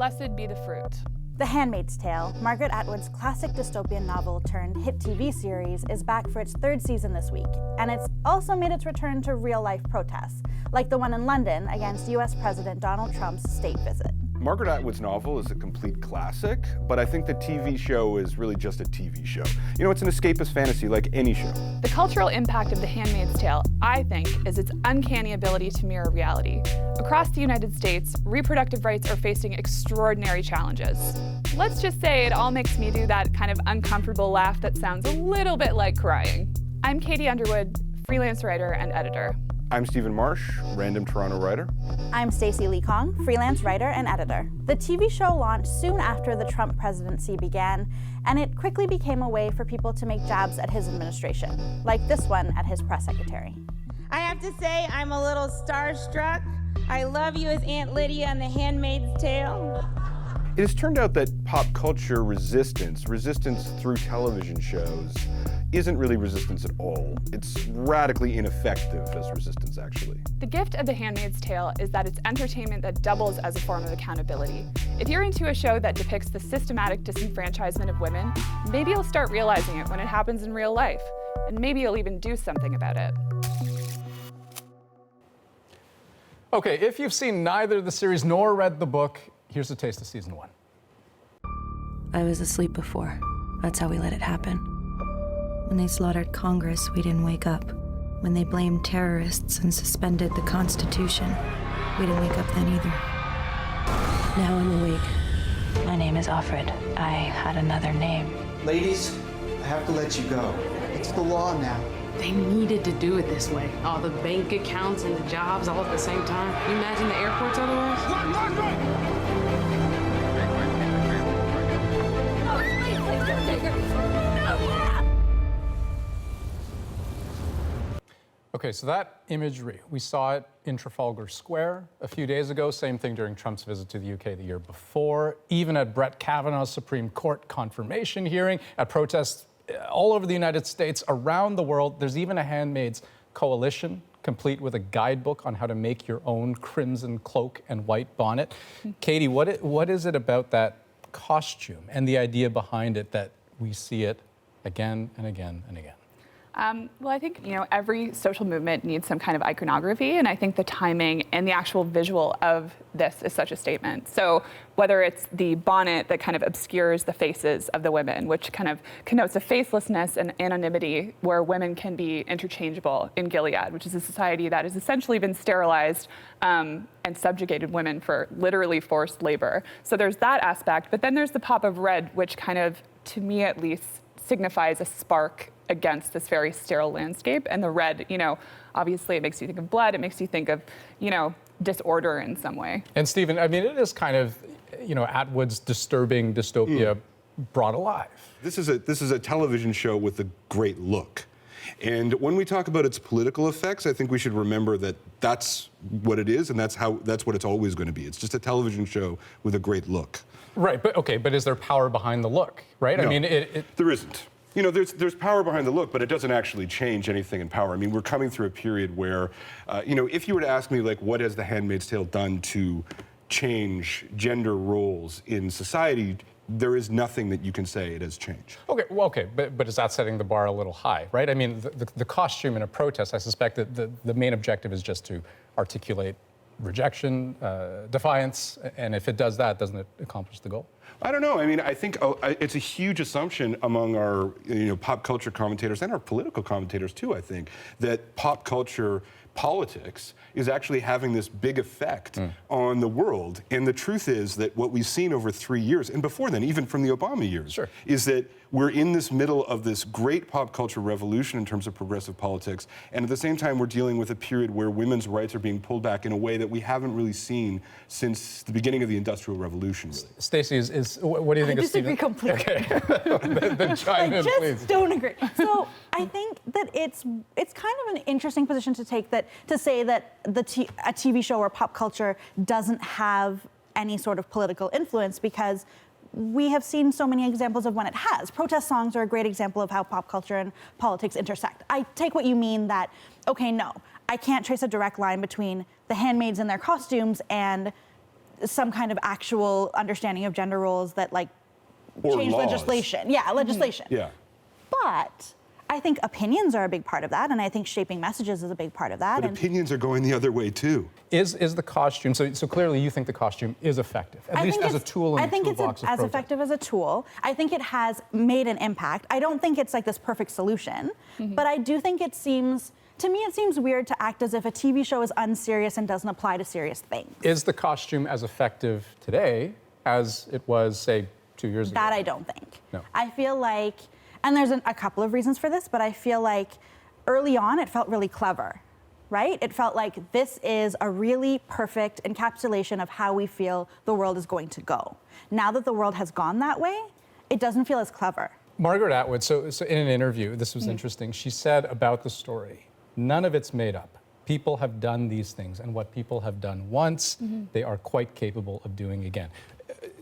blessed be the fruit. The Handmaid's Tale, Margaret Atwood's classic dystopian novel turned hit TV series, is back for its third season this week, and it's also made its return to real-life protests, like the one in London against US President Donald Trump's state visit. Margaret Atwood's novel is a complete classic, but I think the TV show is really just a TV show. You know, it's an escapist fantasy like any show. The cultural impact of The Handmaid's Tale, I think, is its uncanny ability to mirror reality. Across the United States, reproductive rights are facing extraordinary challenges. Let's just say it all makes me do that kind of uncomfortable laugh that sounds a little bit like crying. I'm Katie Underwood, freelance writer and editor. I'm Stephen Marsh, random Toronto writer. I'm Stacy Lee Kong, freelance writer and editor. The TV show launched soon after the Trump presidency began, and it quickly became a way for people to make jabs at his administration, like this one at his press secretary. I have to say, I'm a little starstruck. I love you as Aunt Lydia in The Handmaid's Tale. It has turned out that pop culture resistance through television shows, isn't really resistance at all. It's radically ineffective as resistance, actually. The gift of The Handmaid's Tale is that it's entertainment that doubles as a form of accountability. If you're into a show that depicts the systematic disenfranchisement of women, maybe you'll start realizing it when it happens in real life, and maybe you'll even do something about it. Okay, if you've seen neither the series nor read the book, here's a taste of season 1. I was asleep before. That's how we let it happen. When they slaughtered Congress, we didn't wake up. When they blamed terrorists and suspended the Constitution, we didn't wake up then either. Now I'm awake. My name is Offred. I had another name. Ladies, I have to let you go. It's the law now. They needed to do it this way. All the bank accounts and the jobs all at the same time. You imagine the airports otherwise? Okay, so that imagery, we saw it in Trafalgar Square a few days ago, same thing during Trump's visit to the UK the year before, even at Brett Kavanaugh's Supreme Court confirmation hearing, at protests all over the United States, around the world. There's even a Handmaid's coalition, complete with a guidebook on how to make your own crimson cloak and white bonnet. Katie, what is it about that costume and the idea behind it that we see it again and again and again? Well, I think, every social movement needs some kind of iconography, and I think the timing and the actual visual of this is such a statement. So whether it's the bonnet that kind of obscures the faces of the women, which kind of connotes a facelessness and anonymity where women can be interchangeable in Gilead, which is a society that has essentially been sterilized and subjugated women for literally forced labor. So there's that aspect, but then there's the pop of red, which kind of, to me at least, signifies a spark against this very sterile landscape. And the red, obviously it makes you think of blood, it makes you think of, disorder in some way. And Stephen, I mean, it is kind of, Atwood's disturbing dystopia brought alive. This is a television show with a great look. And when we talk about its political effects, I think we should remember that that's what it is, and that's what it's always going to be. It's just a television show with a great look. Right, but is there power behind the look, right? No, I mean, there isn't. There's power behind the look, but it doesn't actually change anything in power. I mean, we're coming through a period where, if you were to ask me, like, what has The Handmaid's Tale done to change gender roles in society, there is nothing that you can say it has changed. Okay, but is that setting the bar a little high, right? I mean, the costume in a protest, I suspect that the main objective is just to articulate rejection, defiance, and if it does that, doesn't it accomplish the goal? I don't know. I mean, I think it's a huge assumption among our pop culture commentators and our political commentators too, I think, that pop culture politics is actually having this big effect on the world. And the truth is that what we've seen over 3 years, and before then, even from the Obama years, is that we're in this middle of this great pop culture revolution in terms of progressive politics, and at the same time we're dealing with a period where women's rights are being pulled back in a way that we haven't really seen since the beginning of the Industrial Revolution, really. Stacey, what do you think of Stephen? I disagree completely. Okay. Then chime in, please. Just don't agree. So I think that it's kind of an interesting position to take, to say that a TV show or pop culture doesn't have any sort of political influence, because we have seen so many examples of when it has. Protest songs are a great example of how pop culture and politics intersect. I take what you mean that, okay, no, I can't trace a direct line between the handmaids and their costumes and some kind of actual understanding of gender roles that like Or change laws. legislation. Yeah, legislation. Yeah. But I think opinions are a big part of that, and I think shaping messages is a big part of that. But and opinions are going the other way too. Is the costume, so clearly you think the costume is effective, at least as a tool in the toolbox of I think it's as protest. effective as a tool. I think it has made an impact. I don't think it's like this perfect solution, but I do think it seems, to me, it seems weird to act as if a TV show is unserious and doesn't apply to serious things. Is the costume as effective today as it was, say, 2 years ago? That I don't think. No. I feel like, and there's a couple of reasons for this, but I feel like early on it felt really clever, right? It felt like this is a really perfect encapsulation of how we feel the world is going to go. Now that the world has gone that way, it doesn't feel as clever. Margaret Atwood, so in an interview, this was interesting, she said about the story, none of it's made up. People have done these things, and what people have done once, they are quite capable of doing again.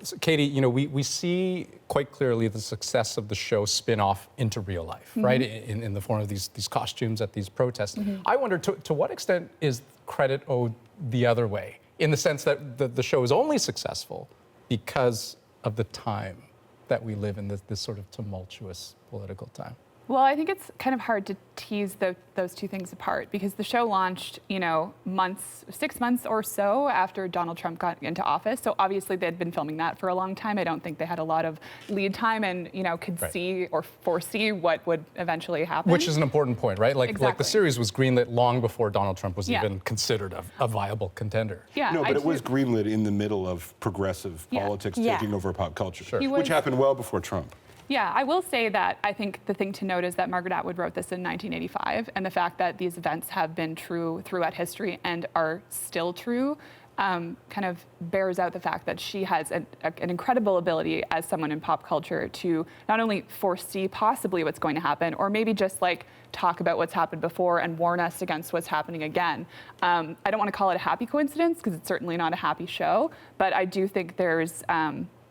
So Katie, you know, we see quite clearly the success of the show spin off into real life, right? In the form of these costumes at these protests. I wonder to what extent is credit owed the other way, in the sense that the show is only successful because of the time that we live in, this sort of tumultuous political time? Well, I think it's kind of hard to tease those two things apart because the show launched, 6 months or so after Donald Trump got into office. So obviously they'd been filming that for a long time. I don't think they had a lot of lead time and, could see or foresee what would eventually happen. Which is an important point, right? Like Exactly. the series was greenlit long before Donald Trump was even considered a viable contender. Yeah, No, but it was greenlit in the middle of progressive politics Yeah. taking over pop culture, He which was- happened well before Trump. Yeah, I will say that I think the thing to note is that Margaret Atwood wrote this in 1985, and the fact that these events have been true throughout history and are still true kind of bears out the fact that she has an incredible ability as someone in pop culture to not only foresee possibly what's going to happen, or maybe just like talk about what's happened before and warn us against what's happening again. I don't want to call it a happy coincidence because it's certainly not a happy show, but I do think there's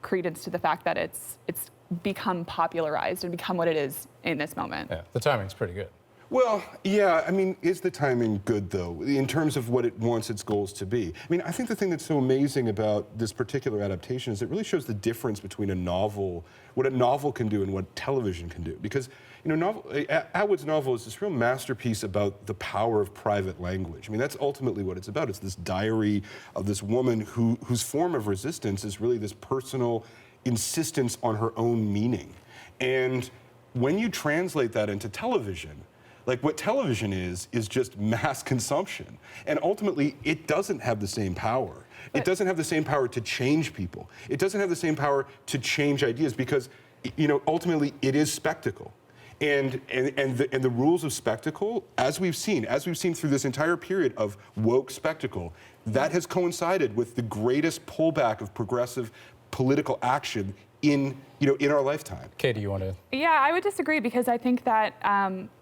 credence to the fact that it's become popularized and become what it is in this moment. Yeah, the timing's pretty good. Well, yeah, I mean, is the timing good, though, in terms of what it wants its goals to be? I mean, I think the thing that's so amazing about this particular adaptation is it really shows the difference between a novel, what a novel can do and what television can do. Because, Atwood's novel is this real masterpiece about the power of private language. I mean, that's ultimately what it's about. It's this diary of this woman whose form of resistance is really this personal insistence on her own meaning. And when you translate that into television, like what television is just mass consumption. And ultimately, it doesn't have the same power. It doesn't have the same power to change people. It doesn't have the same power to change ideas because, ultimately, it is spectacle. And the rules of spectacle, as we've seen through this entire period of woke spectacle, that has coincided with the greatest pullback of progressive political action in our lifetime. Katie, you want to? Yeah, I would disagree because I think that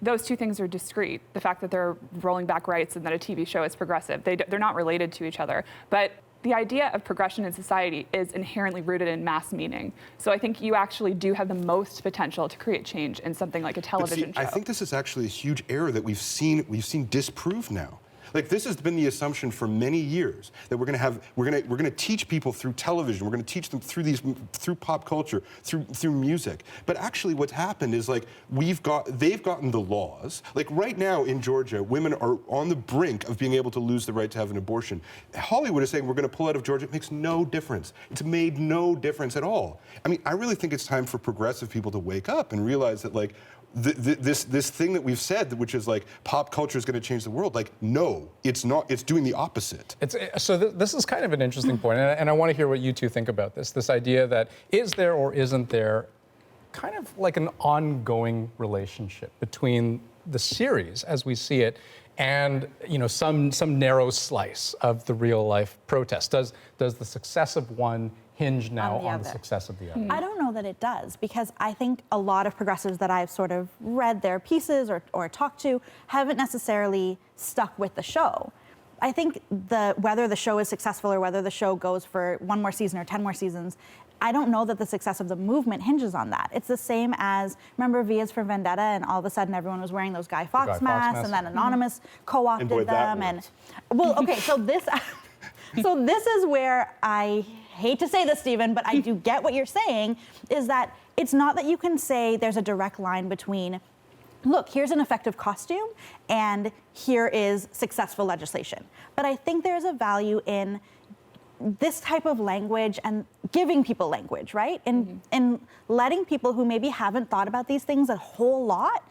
those two things are discrete. The fact that they're rolling back rights and that a TV show is progressive, they're not related to each other. But the idea of progression in society is inherently rooted in mass meaning. So I think you actually do have the most potential to create change in something like a television show. I think this is actually a huge error that we've seen disproved now. Like this has been the assumption for many years that we're going to teach people through television. We're going to teach them through pop culture, through music. But actually, what's happened is like they've gotten the laws. Like right now in Georgia, women are on the brink of being able to lose the right to have an abortion. Hollywood is saying we're going to pull out of Georgia. It makes no difference. It's made no difference at all. I mean, I really think it's time for progressive people to wake up and realize that like. This thing that we've said, which is like pop culture is going to change the world, like no, it's not. It's doing the opposite. This is kind of an interesting point, and I want to hear what you two think about this. This idea that is there or isn't there, kind of like an ongoing relationship between the series as we see it, and some narrow slice of the real life protest. Does the success of one hinge now on the success of the other? I don't know that it does, because I think a lot of progressives that I've sort of read their pieces or talked to haven't necessarily stuck with the show. I think whether the show is successful or whether the show goes for 1 more season or 10 more seasons, I don't know that the success of the movement hinges on that. It's the same as, remember V is for Vendetta, and all of a sudden everyone was wearing those Guy Fawkes masks, and then Anonymous co-opted them. And well, okay, so this So this is where I hate to say this, Stephen, but I do get what you're saying, is that it's not that you can say there's a direct line between, look, here's an effective costume and here is successful legislation. But I think there's a value in this type of language and giving people language, right? And letting people who maybe haven't thought about these things a whole lot,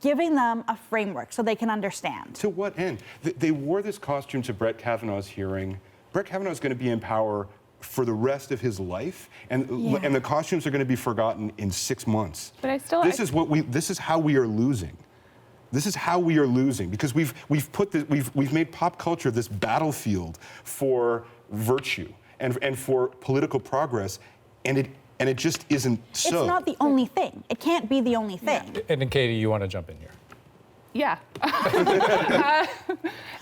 giving them a framework so they can understand. To what end? They wore this costume to Brett Kavanaugh's hearing. Brett Kavanaugh is going to be in power for the rest of his life, and the costumes are going to be forgotten in 6 months. But this is how we are losing. This is how we are losing, because we've made pop culture this battlefield for virtue and for political progress, and it just isn't so. It's not the only thing. It can't be the only thing. And Katie, you want to jump in here? Yeah.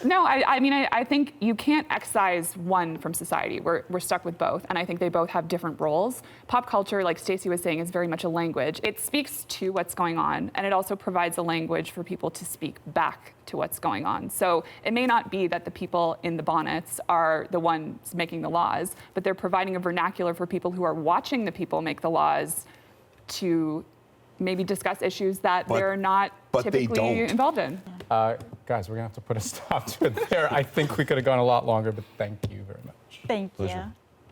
No, I mean, I think you can't excise one from society. We're stuck with both, and I think they both have different roles. Pop culture, like Stacy was saying, is very much a language. It speaks to what's going on, and it also provides a language for people to speak back to what's going on. So it may not be that the people in the bonnets are the ones making the laws, but they're providing a vernacular for people who are watching the people make the laws to maybe discuss issues that they're not typically involved in. Guys, we're going to have to put a stop to it there. I think we could have gone a lot longer, but thank you very much. Thank you. Pleasure.